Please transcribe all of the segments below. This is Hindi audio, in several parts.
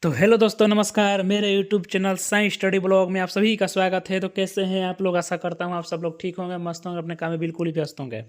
तो हेलो दोस्तों, नमस्कार। मेरे YouTube channel science study blog में आप सभी का स्वागत है। तो कैसे हैं आप लोग? आशा करता हूं आप सब लोग ठीक होंगे, मस्त होंगे, अपने काम में बिल्कुल ही व्यस्त होंगे।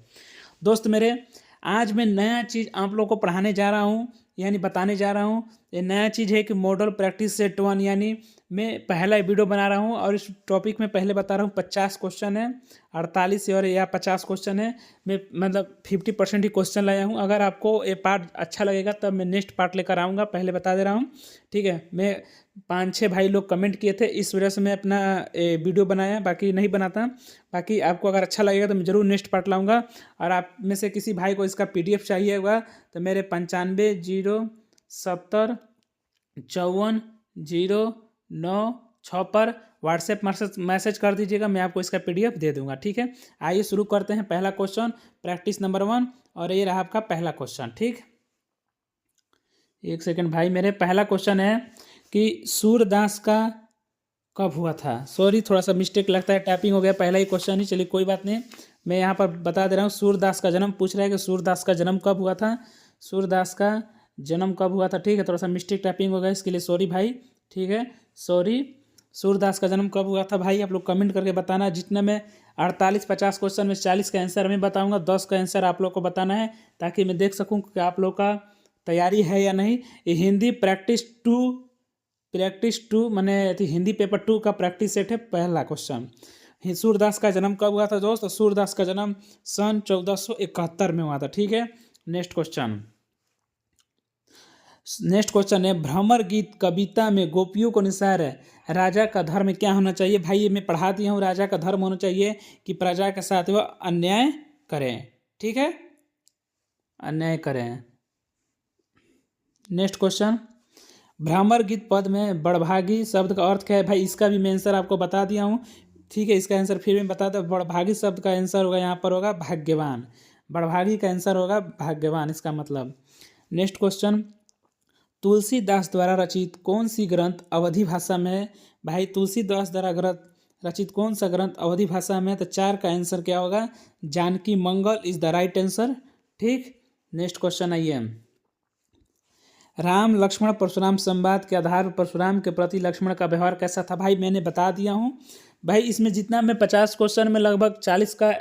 दोस्त मेरे, आज मैं नया चीज़ आप लोगों को पढ़ाने जा रहा हूं, यानी बताने जा रहा हूं। ये नया चीज़ है कि मॉडल प्रैक्टिस सेट 1, यानी मैं पहला वीडियो बना रहा हूं और इस टॉपिक में पहले बता रहा हूं 50 क्वेश्चन है, 48 और या 50 क्वेश्चन है। मैं मतलब 50% ही क्वेश्चन लाया हूं। अगर आपको ये पार्ट अच्छा लगेगा तब मैं नेक्स्ट पार्ट लेकर आऊँगा, पहले बता दे रहा हूँ। ठीक है, मैं 5-6 भाई लोग कमेंट किए थे, इस वजह से मैं अपना वीडियो बनाया, बाकी नहीं बनाता। बाकी आपको अगर अच्छा लगेगा तो मैं ज़रूर नेक्स्ट पार्ट लाऊंगा। और आप में से किसी भाई को इसका PDF चाहिए होगा तो मेरे 95075409 पर व्हाट्सएप मैसेज कर दीजिएगा, मैं आपको इसका PDF दे दूंगा। ठीक है, आइए शुरू करते हैं। पहला क्वेश्चन, प्रैक्टिस नंबर 1, और ये रहा आपका पहला क्वेश्चन। ठीक, एक सेकंड भाई। मेरे पहला क्वेश्चन है कि सूरदास का कब हुआ था। सॉरी, थोड़ा सा मिस्टेक लगता है, टाइपिंग हो गया, पहला ही क्वेश्चन ही। चलिए कोई बात नहीं, मैं यहाँ पर बता दे रहा हूँ। सूरदास का जन्म पूछ रहा है कि सूरदास का जन्म कब हुआ था। सूरदास का जन्म कब हुआ था। ठीक है, थोड़ा सा मिस्टेक टाइपिंग हो गया, इसके लिए सॉरी भाई। ठीक है, सॉरी। सूरदास का जन्म कब हुआ था भाई, आप लोग कमेंट करके बताना। जितने में 48-50 क्वेश्चन में 40 का आंसर मैं बताऊंगा, 10 का आंसर आप लोग को बताना है, ताकि मैं देख सकूं कि आप लोग का तैयारी है या नहीं। ये हिंदी प्रैक्टिस टू मैंने हिंदी पेपर 2 का प्रैक्टिस सेट है। पहला क्वेश्चन, सूरदास का जन्म कब हुआ था दोस्त। सूरदास का जन्म सन 1471 में हुआ था। ठीक है, नेक्स्ट क्वेश्चन है, भ्रमर गीत कविता में गोपियों को अनुसार राजा का धर्म क्या होना चाहिए। भाई ये मैं पढ़ा दिया हूँ। राजा का धर्म होना चाहिए कि प्रजा के साथ वह अन्याय करें। ठीक है, अन्याय करें। नेक्स्ट क्वेश्चन, भ्रमर गीत पद में बड़भागी शब्द का अर्थ क्या है। भाई इसका भी मैं आंसर आपको बता दिया हूँ। ठीक है, इसका आंसर फिर मैं बता दूँ। बड़भागी शब्द का आंसर होगा, यहाँ पर होगा भाग्यवान। बड़भागी का आंसर होगा भाग्यवान, इसका मतलब। नेक्स्ट क्वेश्चन, तुलसीदास द्वारा रचित कौन सी ग्रंथ अवधी भाषा में है। भाई तुलसीदास द्वारा ग्रंथ रचित कौन सा ग्रंथ अवधी भाषा में है। तो 4 का आंसर क्या होगा, जानकी मंगल इज द राइट आंसर। ठीक, नेक्स्ट क्वेश्चन आइए। राम लक्ष्मण परशुराम संवाद के आधार पर परशुराम के प्रति लक्ष्मण का व्यवहार कैसा था। भाई मैंने बता दिया हूँ। भाई इसमें जितना मैं 50 क्वेश्चन में लगभग 40 का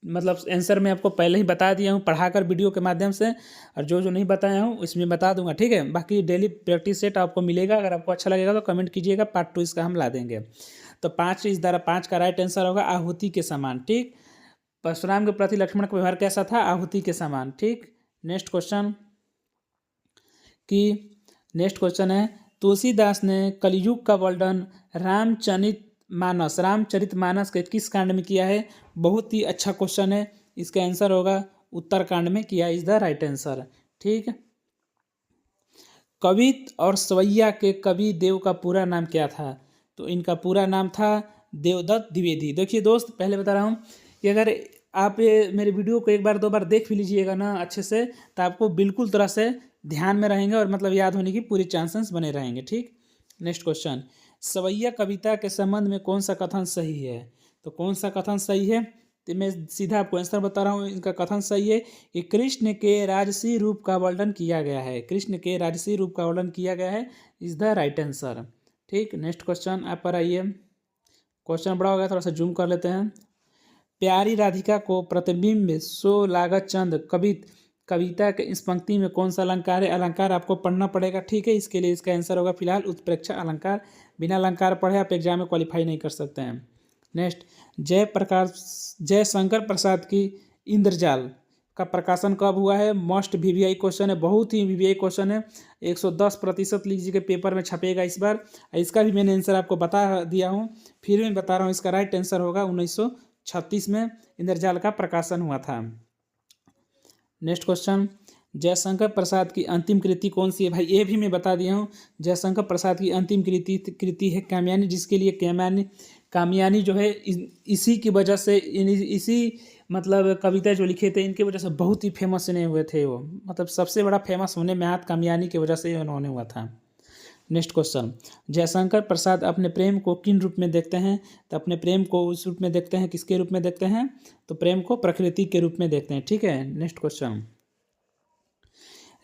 मतलब आंसर मैं आपको पहले ही बता दिया हूँ पढ़ाकर वीडियो के माध्यम से, और जो जो नहीं बताया हूँ इसमें बता दूंगा। ठीक है, बाकी डेली प्रैक्टिस सेट आपको मिलेगा। अगर आपको अच्छा लगेगा तो कमेंट कीजिएगा, पार्ट 2 इसका हम ला देंगे। तो 5 इस द्वारा 5 का राइट आंसर होगा आहुति के समान। ठीक, परशुराम के प्रति लक्ष्मण का व्यवहार कैसा था, आहुति के समान। ठीक, नेक्स्ट क्वेश्चन है, तुलसीदास ने कलयुग का वर्णन रामचरितमानस के किस कांड में किया है। बहुत ही अच्छा क्वेश्चन है, इसका आंसर होगा उत्तरकांड में किया इज द राइट आंसर। ठीक, कवित और सवैया के कवि देव का पूरा नाम क्या था। तो इनका पूरा नाम था देवदत्त द्विवेदी। देखिए दोस्त, पहले बता रहा हूँ कि अगर आप ये मेरे वीडियो को एक बार 2 बार देख भी लीजिएगा ना अच्छे से, तो आपको बिल्कुल तरह से ध्यान में रहेंगे और मतलब याद होने की पूरी चांसेस बने रहेंगे। ठीक, नेक्स्ट क्वेश्चन, सवैया कविता के संबंध में कौन सा कथन सही है। तो कौन सा कथन सही है, तो मैं सीधा आपको आंसर बता रहा हूँ। इनका कथन सही है कि कृष्ण के राजसी रूप का वर्णन किया गया है। कृष्ण के राजसी रूप का वर्णन किया गया है इज द राइट आंसर। ठीक, नेक्स्ट क्वेश्चन आप पर आइए। क्वेश्चन बड़ा हो गया, थोड़ा सा जूम कर लेते हैं। प्यारी राधिका को प्रतिबिंब सो लागत चंद कविता के इस पंक्ति में कौन सा अलंकार है। अलंकार आपको पढ़ना पड़ेगा। ठीक है, इसके लिए इसका आंसर होगा फिलहाल उत्प्रेक्षा अलंकार। बिना अलंकार पढ़े आप एग्जाम में क्वालिफाई नहीं कर सकते हैं। नेक्स्ट, जयशंकर प्रसाद की इंद्रजाल का प्रकाशन कब हुआ है। मोस्ट VVI क्वेश्चन है, बहुत ही VVI क्वेश्चन है। 110% लीजिए पेपर में छपेगा इस बार। इसका भी मैंने आंसर आपको बता दिया हूँ, फिर मैं बता रहा हूँ। इसका राइट आंसर होगा 1936 में इंद्रजाल का प्रकाशन हुआ था। नेक्स्ट क्वेश्चन, जयशंकर प्रसाद की अंतिम कृति कौन सी है। भाई ये भी मैं बता दिया हूँ। जयशंकर प्रसाद की अंतिम कृति है कामयानी, जिसके लिए कामयानी जो है इसी की वजह से इसी मतलब कविता जो लिखे थे इनकी वजह से बहुत ही फेमस नहीं हुए थे वो। मतलब सबसे बड़ा फेमस होने में हाथ कामयानी की वजह से उन्होंने हुआ था। नेक्स्ट क्वेश्चन, जयशंकर प्रसाद अपने प्रेम को किन रूप में देखते हैं। तो अपने प्रेम को उस रूप में देखते हैं, किसके रूप में देखते हैं। तो प्रेम को प्रकृति के रूप में देखते हैं। ठीक है, नेक्स्ट क्वेश्चन,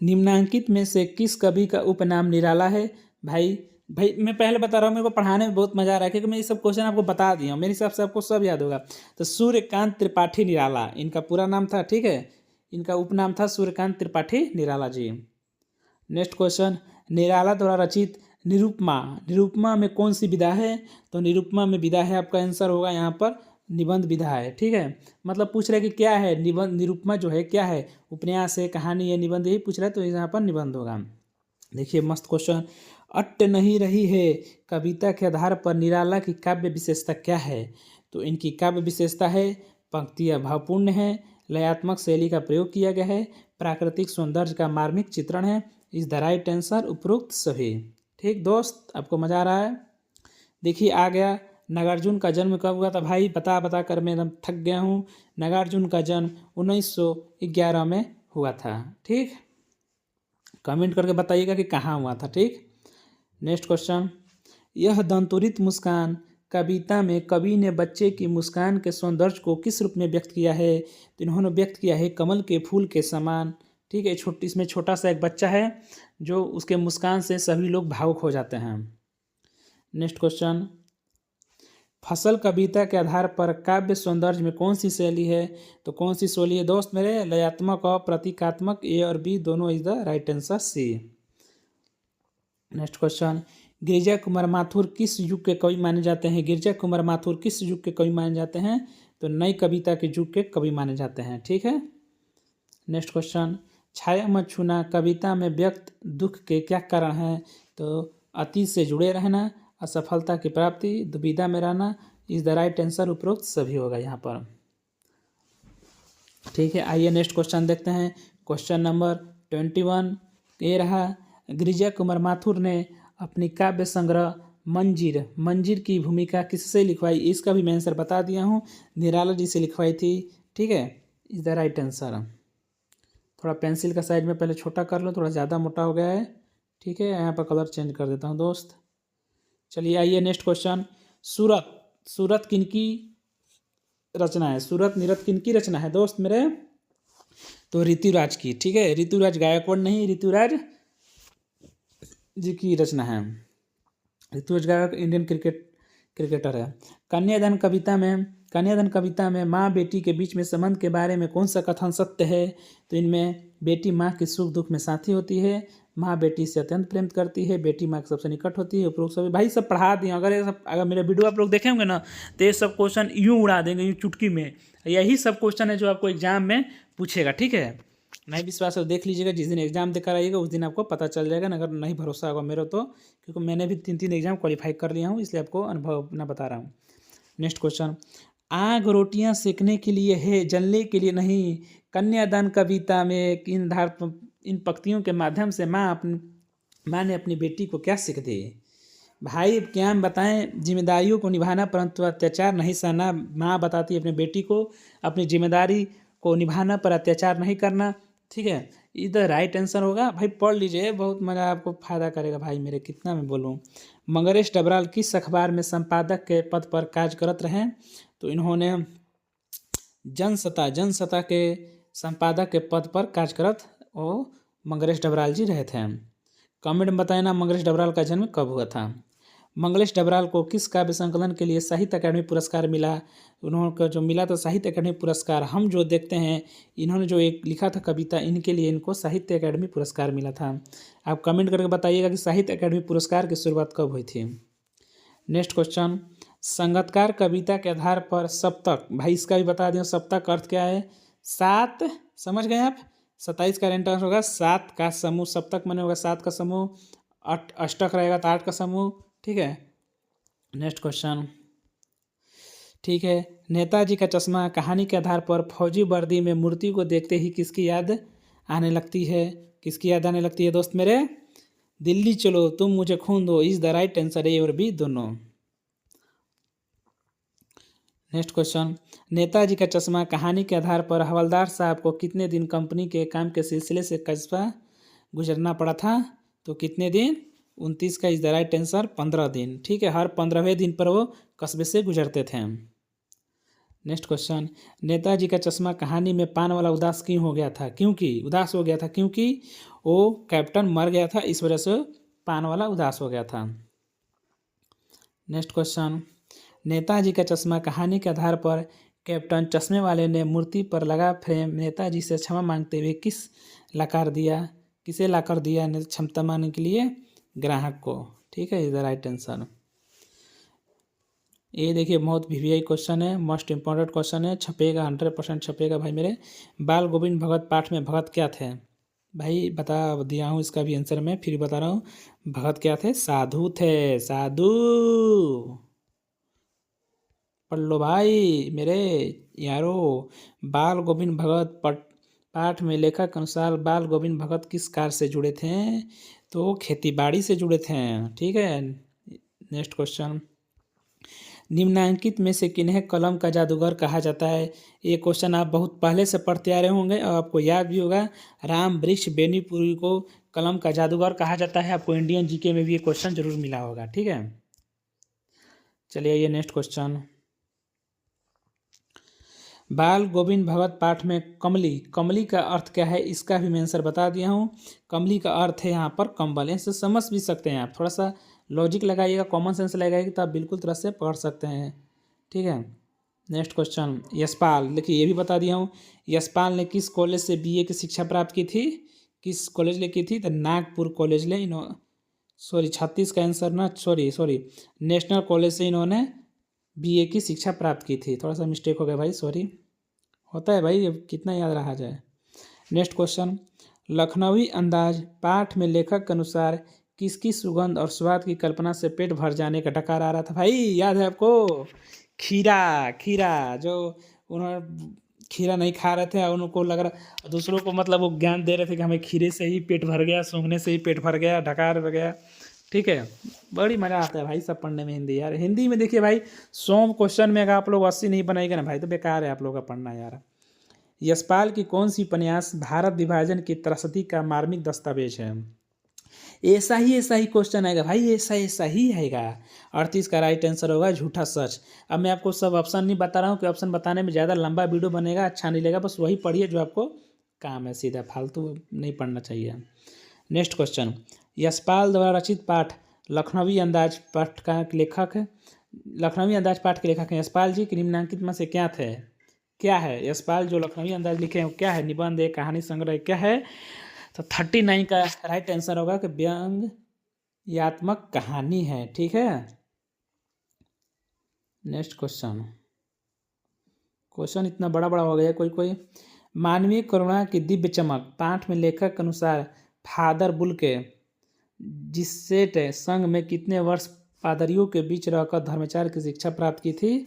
निम्नांकित में से किस कवि का उपनाम निराला है? भाई भाई मैं पहले बता रहा हूँ, मेरे को पढ़ाने में बहुत मजा आ रहा है क्योंकि मैं ये सब क्वेश्चन आपको बता दिया हूँ, मेरे हिसाब से आपको सब याद होगा। तो सूर्यकांत त्रिपाठी निराला इनका पूरा नाम था, ठीक है। इनका उपनाम था सूर्यकांत त्रिपाठी निराला जी। नेक्स्ट क्वेश्चन, निराला द्वारा रचित निरुपमा, निरुपमा में कौन सी विधा है? तो निरुपमा में विधा है, आपका आंसर होगा यहाँ पर निबंध विधा है, ठीक है। मतलब पूछ रहे कि क्या है निबंध, निरुपमा जो है क्या है, उपन्यास है, कहानी है, निबंध, यही पूछ रहा है, तो यहाँ पर निबंध होगा। देखिए मस्त क्वेश्चन, अट नहीं रही है कविता के आधार पर निराला की काव्य विशेषता क्या है? तो इनकी काव्य विशेषता है पंक्तियाँ भावपूर्ण है, लयात्मक शैली का प्रयोग किया गया है, प्राकृतिक सौंदर्य का मार्मिक चित्रण है, इस द राइट आंसर उपरोक्त सभी। ठीक दोस्त, आपको मजा आ रहा है? देखिए आ गया, नागार्जुन का जन्म कब हुआ था? भाई बता बता कर मैं एकदम थक गया हूँ। नागार्जुन का जन्म 1911 में हुआ था, ठीक। कमेंट करके बताइएगा कि कहाँ हुआ था, ठीक। नेक्स्ट क्वेश्चन, यह दंतुरित मुस्कान कविता में कवि ने बच्चे की मुस्कान के सौंदर्य को किस रूप में व्यक्त किया है? तो इन्होंने व्यक्त किया है कमल के फूल के समान, ठीक है। इसमें छोटा सा एक बच्चा है जो उसके मुस्कान से सभी लोग भावुक हो जाते हैं। नेक्स्ट क्वेश्चन, फसल कविता के आधार पर काव्य सौंदर्य में कौन सी शैली है? तो कौन सी शैली है दोस्त मेरे? लयात्मक और प्रतीकात्मक, ए और बी दोनों is the right answer, C. Next question, Girija Kumar Mathur किस युग के कवि माने जाते हैं? गिरिजा कुमार माथुर किस युग के कवि माने जाते हैं? तो नई कविता के युग के कवि माने जाते हैं, ठीक है। नेक्स्ट क्वेश्चन, छाया मत छूना कविता में व्यक्त दुख के क्या कारण हैं? तो अतीत से जुड़े रहना, असफलता की प्राप्ति, दुविधा में रहना, इज द राइट आंसर उपरोक्त सभी होगा यहाँ पर, ठीक है। आइए नेक्स्ट क्वेश्चन देखते हैं। क्वेश्चन नंबर 21 ये रहा, गिरिजा कुमार माथुर ने अपनी काव्य संग्रह मंजीर, मंजीर की भूमिका किससे लिखवाई? इसका भी मैं आंसर बता दिया हूँ, निराला जी से लिखवाई थी, ठीक है। Is the right answer. थोड़ा पेंसिल का साइज में पहले छोटा कर लो, थोड़ा ज़्यादा मोटा हो गया है, ठीक है। यहाँ पर कलर चेंज कर देता हूँ दोस्त। चलिए आइए नेक्स्ट क्वेश्चन, सूरत, सूरत किनकी रचना है? सूरत निरत किनकी रचना है दोस्त मेरे? तो ऋतुराज की, ठीक है। ऋतुराज गायकवाड़ नहीं, ऋतुराज जी की रचना है। ऋतुराज गायक इंडियन क्रिकेटर है। कन्यादान कविता में माँ बेटी के बीच में संबंध के बारे में कौन सा कथन सत्य है? तो इनमें बेटी माँ के सुख दुख में साथी होती है, माँ बेटी से अत्यंत प्रेम करती है, बेटी माँ के सबसे निकट होती है, उपरोक्त सभी। भाई सब पढ़ा दिए, अगर मेरे वीडियो आप लोग देखेंगे ना तो ये सब क्वेश्चन यूँ उड़ा देंगे, यूँ चुटकी में। यही सब क्वेश्चन है जो आपको एग्जाम में पूछेगा, ठीक है। नहीं विश्वास है तो देख लीजिएगा, जिस दिन एग्जाम देकर आइएगा उस दिन आपको पता चल जाएगा। अगर नहीं भरोसा होगा मेरा तो, क्योंकि मैंने भी 3 एग्जाम क्वालिफाई कर लिया हूँ, इसलिए आपको अनुभव अपना बता रहा हूँ। नेक्स्ट क्वेश्चन, आग रोटियां सेकने के लिए है, जलने के लिए नहीं। कन्यादान कविता में इन पंक्तियों के माध्यम से माँ ने अपनी बेटी को क्या सीख दी? भाई क्या हम बताएं, जिम्मेदारियों को निभाना परंतु अत्याचार नहीं सहना। माँ बताती है अपनी बेटी को अपनी जिम्मेदारी को निभाना पर अत्याचार नहीं करना, ठीक है। इधर राइट आंसर होगा। भाई पढ़ लीजिए, बहुत मज़ा आपको फायदा करेगा भाई मेरे, कितना मैं बोलूँ। मंगरेश डबराल किस अखबार में संपादक के पद पर कार्य करत रहे? तो इन्होंने जनसत्ता के संपादक के पद पर कार्य करत और मंगरेश डबराल जी रहे थे। कमेंट में बताए ना मंगरेश डबराल का जन्म कब हुआ था? मंगलेश डबराल को किस काव्य संकलन के लिए साहित्य अकादमी पुरस्कार मिला? उन्होंने जो मिला था साहित्य अकादमी पुरस्कार, हम जो देखते हैं इन्होंने जो एक लिखा था कविता, इनके लिए इनको साहित्य अकादमी पुरस्कार मिला था। आप कमेंट करके बताइएगा कि साहित्य अकादमी पुरस्कार की शुरुआत कब हुई थी। नेक्स्ट क्वेश्चन, संगतकार कविता के आधार पर सप्तक, भाई इसका भी बता दें, सप्तक अर्थ क्या है? 7, समझ गए आप? 27 का आंसर होगा 7 का समूह, सप्तक माने होगा 7 का समूह, अष्टक रहेगा तो 8 का समूह, ठीक है। नेक्स्ट क्वेश्चन, ठीक है, नेताजी का चश्मा कहानी के आधार पर फौजी वर्दी में मूर्ति को देखते ही किसकी याद आने लगती है? किसकी याद आने लगती है दोस्त मेरे? दिल्ली चलो तुम मुझे खून दो, इज द राइट आंसर, ए और बी दोनों। नेक्स्ट क्वेश्चन, नेताजी का चश्मा कहानी के आधार पर हवलदार साहब को कितने दिन कंपनी के काम के सिलसिले से कस्बा गुजरना पड़ा था? तो कितने दिन? 29 का इज द राइट आंसर, 15 दिन, ठीक है। हर 15वें दिन पर वो कस्बे से गुजरते थे। नेक्स्ट क्वेश्चन, नेताजी का चश्मा कहानी में पान वाला उदास क्यों हो गया था? उदास हो गया था क्योंकि वो कैप्टन मर गया था, इस वजह से पान वाला उदास हो गया था। नेक्स्ट क्वेश्चन, नेताजी का चश्मा कहानी के आधार पर कैप्टन चश्मे वाले ने मूर्ति पर लगा फ्रेम नेताजी से क्षमा मांगते हुए किसे लाकर दिया क्षमता मांगने के लिए? ग्राहक को। ठीक है, इज द राइट आंसर। ये देखिए बहुत वीवीआई क्वेश्चन है, मोस्ट इंपॉर्टेंट क्वेश्चन है, छपेगा 100% छपेगा भाई मेरे। बाल गोविंद भगत पाठ में भगत क्या थे? भाई बता दिया हूँ इसका भी आंसर, मैं फिर बता रहा हूँ। भगत क्या थे? साधु थे, साधु। पढ़ लो भाई मेरे यारो। बाल गोविंद भगत पाठ में लेखक के अनुसार बाल गोविंद भगत किस कार्य से जुड़े थे? तो खेतीबाड़ी से जुड़े थे। ठीक है, नेक्स्ट क्वेश्चन, निम्नांकित में से किन्हें कलम का जादूगर कहा जाता है? ये क्वेश्चन आप बहुत पहले से पढ़ते आ रहे होंगे और आपको याद भी होगा। राम वृक्ष बेनीपुरी को कलम का जादूगर कहा जाता है। आपको इंडियन जीके में भी ये क्वेश्चन जरूर मिला होगा। ठीक है, चलिए ये नेक्स्ट क्वेश्चन, बाल गोविंद भगत पाठ में कमली का अर्थ क्या है? इसका भी मैं आंसर बता दिया हूँ। कमली का अर्थ है यहाँ पर कंबल। ऐसे समझ भी सकते हैं आप, थोड़ा सा लॉजिक लगाइएगा, कॉमन सेंस लगाइएगा तो आप बिल्कुल तरह से पढ़ सकते हैं। ठीक है, नेक्स्ट क्वेश्चन, यशपाल, देखिए ये भी बता दिया हूँ। यशपाल ने किस कॉलेज से बीए की शिक्षा प्राप्त की थी? किस कॉलेज ले की थी? तो नागपुर कॉलेज ले सॉरी 36 का आंसर ना, सॉरी नेशनल कॉलेज से इन्होंने बीए की शिक्षा प्राप्त की थी। थोड़ा सा मिस्टेक हो गया भाई, सॉरी, होता है भाई, अब कितना याद रहा जाए। नेक्स्ट क्वेश्चन, लखनवी अंदाज पाठ में लेखक के अनुसार किसकी सुगंध और स्वाद की कल्पना से पेट भर जाने का डकार आ रहा था? भाई याद है आपको? खीरा जो उन्होंने खीरा नहीं खा रहे थे और उनको लग रहा, दूसरों को मतलब वो ज्ञान दे रहे थे कि हमें खीरे से ही पेट भर गया, सूंघने से ही पेट भर गया, डकार हो गया। ठीक है, बड़ी मज़ा आता है भाई सब पढ़ने में हिंदी यार। हिंदी में देखिए भाई 100 क्वेश्चन में अगर आप लोग 80 नहीं बनाएंगे ना भाई तो बेकार है आप लोग का पढ़ना यार। यशपाल की कौन सी उपन्यास भारत विभाजन की त्रसती का मार्मिक दस्तावेज है? ऐसा ही क्वेश्चन आएगा भाई, ऐसा ही आएगा। 38 का राइट आंसर होगा झूठा सच। अब मैं आपको सब ऑप्शन नहीं बता रहा हूँ कि ऑप्शन बताने में ज़्यादा लंबा वीडियो बनेगा, अच्छा नहीं लगेगा। बस वही पढ़िए जो आपको काम है, सीधा फालतू नहीं पढ़ना चाहिए। नेक्स्ट क्वेश्चन, यशपाल द्वारा रचित पाठ लखनवी अंदाज पाठ का लेखक है। लखनवी अंदाज पाठ के लेखक हैं यशपाल जी के निम्नांकित में से क्या है? यशपाल जो लखनवी अंदाज लिखे हैं वो क्या है? निबंध है, कहानी संग्रह क्या है? तो 39 का राइट आंसर होगा कि व्यंग्यात्मक कहानी है। ठीक है, नेक्स्ट क्वेश्चन इतना बड़ा हो गया कोई। मानवीय करुणा की दिव्य चमक पाठ में लेखक के अनुसार फादर बुल्के जिसेट संघ में कितने वर्ष पादरियों के बीच रहकर धर्माचार्य की शिक्षा प्राप्त की थी?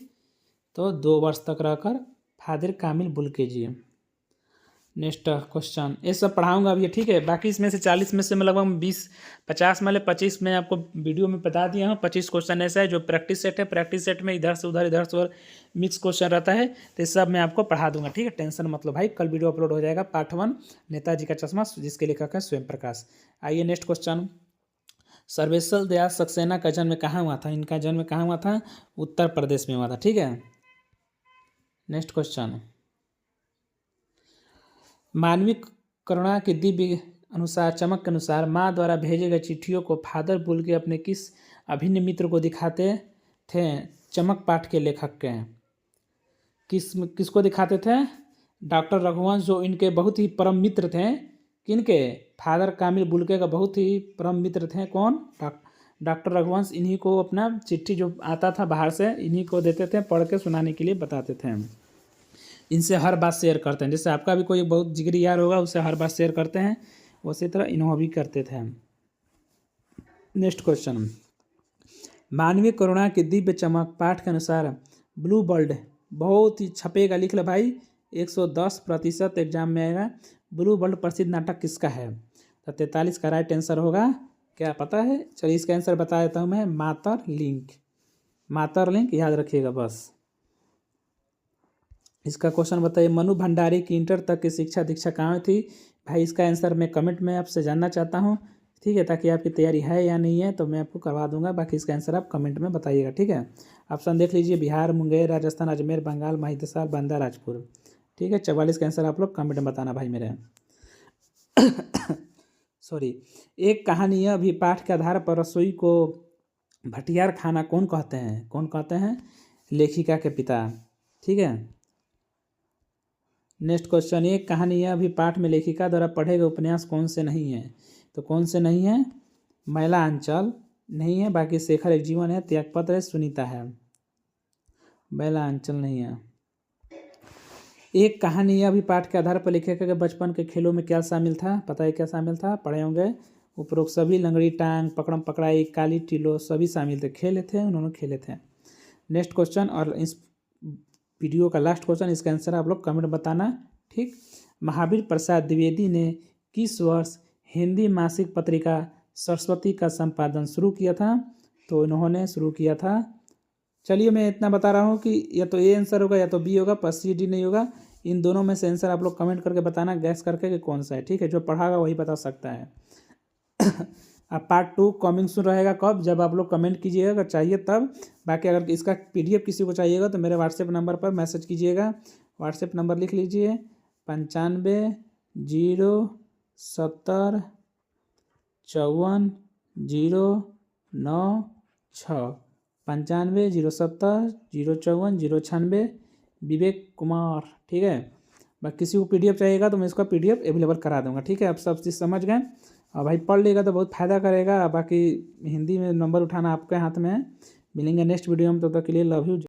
तो 2 वर्ष तक रहकर फादर कामिल बुल्के जी। नेक्स्ट क्वेश्चन, ये सब पढ़ाऊंगा अभी, ठीक है। बाकी इसमें से 40 में से मैं लगभग 50 में 25 में आपको वीडियो में बता दिया हूँ। 25 क्वेश्चन ऐसा है जो प्रैक्टिस सेट है। प्रैक्टिस सेट में इधर से उधर मिक्स क्वेश्चन रहता है, तो सब मैं आपको पढ़ा दूंगा, ठीक है। टेंशन मतलब भाई, कल वीडियो अपलोड हो जाएगा पार्ट 1 नेताजी का चश्मा, जिसके लेखक है स्वयं प्रकाश। आइए नेक्स्ट क्वेश्चन, सर्वेश्वर दयाल सक्सेना का जन्म कहाँ हुआ था? इनका जन्म कहाँ हुआ था? उत्तर प्रदेश में हुआ था, ठीक है। नेक्स्ट क्वेश्चन, मानवीय करुणा के दिव्य अनुसार चमक के अनुसार माँ द्वारा भेजे गए चिट्ठियों को फादर बुल्के अपने किस अभिन्न मित्र को दिखाते थे? चमक पाठ के लेखक के किसको दिखाते थे? डॉक्टर रघुवंश, जो इनके बहुत ही परम मित्र थे। किनके? फादर कामिल बुल्के का बहुत ही परम मित्र थे। कौन? डॉक्टर रघुवंश। इन्हीं को अपना चिट्ठी जो आता था बाहर से, इन्हीं को देते थे, पढ़ के सुनाने के लिए बताते थे। इनसे हर बात शेयर करते हैं। जैसे आपका भी कोई बहुत जिगरी यार होगा, उससे हर बात शेयर करते हैं, उसी तरह इन्हों भी करते थे। नेक्स्ट क्वेश्चन, मानवीय करुणा की दिव्य चमक पाठ के अनुसार ब्लू बर्ड, बहुत ही छपेगा, लिख लो भाई, 110% एग्जाम में आएगा। ब्लू बर्ड प्रसिद्ध नाटक किसका है? तो 43 का राइट आंसर होगा, क्या पता है? चलिए इसका आंसर बता देता हूँ मैं, मातरलिंक याद रखिएगा बस। इसका क्वेश्चन बताइए, मनु भंडारी की इंटर तक की शिक्षा दीक्षा कहाँ थी? भाई इसका आंसर मैं कमेंट में आपसे जानना चाहता हूँ। ठीक है, ताकि आपकी तैयारी है या नहीं है तो मैं आपको करवा दूंगा। बाकी इसका आंसर आप कमेंट में बताइएगा, ठीक है। ऑप्शन देख लीजिए, बिहार, मुंगेर, राजस्थान, अजमेर, बंगाल, महिदसार, बांदा, राजपुर। ठीक है, 44 का आंसर आप लोग कमेंट में बताना भाई मेरे। सॉरी। एक कहानी अभी पाठ के आधार पर रसोई को भटियार खाना कौन कहते हैं? कौन कहते हैं? लेखिका के पिता। ठीक है। नेक्स्ट क्वेश्चन, एक कहानी अभी पाठ में लेखिका द्वारा पढ़े गए उपन्यास कौन से नहीं है? तो कौन से नहीं है? मैला अंचल नहीं है, बाकी शेखर एक जीवन है, त्यागपत्र है, सुनीता है। मैला अंचल नहीं है। एक कहानी अभी पाठ के आधार पर लेखिका के बचपन के खेलों में क्या शामिल था? पता है क्या शामिल था? पढ़े होंगे। उपरोक्त सभी, लंगड़ी टांग, पकड़म पकड़ाई, काली टीलो, सभी शामिल थे। खेले थे, उन्होंने खेले थे। नेक्स्ट क्वेश्चन और इस वीडियो का लास्ट क्वेश्चन, इसका आंसर आप लोग कमेंट बताना, ठीक। महावीर प्रसाद द्विवेदी ने किस वर्ष हिंदी मासिक पत्रिका सरस्वती का संपादन शुरू किया था? तो इन्होंने शुरू किया था, चलिए मैं इतना बता रहा हूँ कि या तो ए आंसर होगा या तो बी होगा, पर सी डी नहीं होगा। इन दोनों में से आंसर आप लोग कमेंट करके बताना, गैस करके कि कौन सा है, ठीक है। जो पढ़ागा वही बता सकता है। अब पार्ट 2 कमिंग सून रहेगा कब? जब आप लोग कमेंट कीजिएगा, अगर चाहिए तब। बाकी अगर इसका PDF किसी को चाहिएगा तो मेरे व्हाट्सएप नंबर पर मैसेज कीजिएगा। व्हाट्सएप नंबर लिख लीजिए, 9507040996, 9507040996, विवेक कुमार, ठीक है। बाकी किसी को PDF चाहिएगा तो मैं इसका PDF अवेलेबल करा दूंगा, ठीक है। आप सब चीज़ समझ गए। और भाई पढ़ लेगा तो बहुत फ़ायदा करेगा। बाकी हिंदी में नंबर उठाना आपके हाथ में है। मिलेंगे नेक्स्ट वीडियो में, तब तक के लिए लव यू।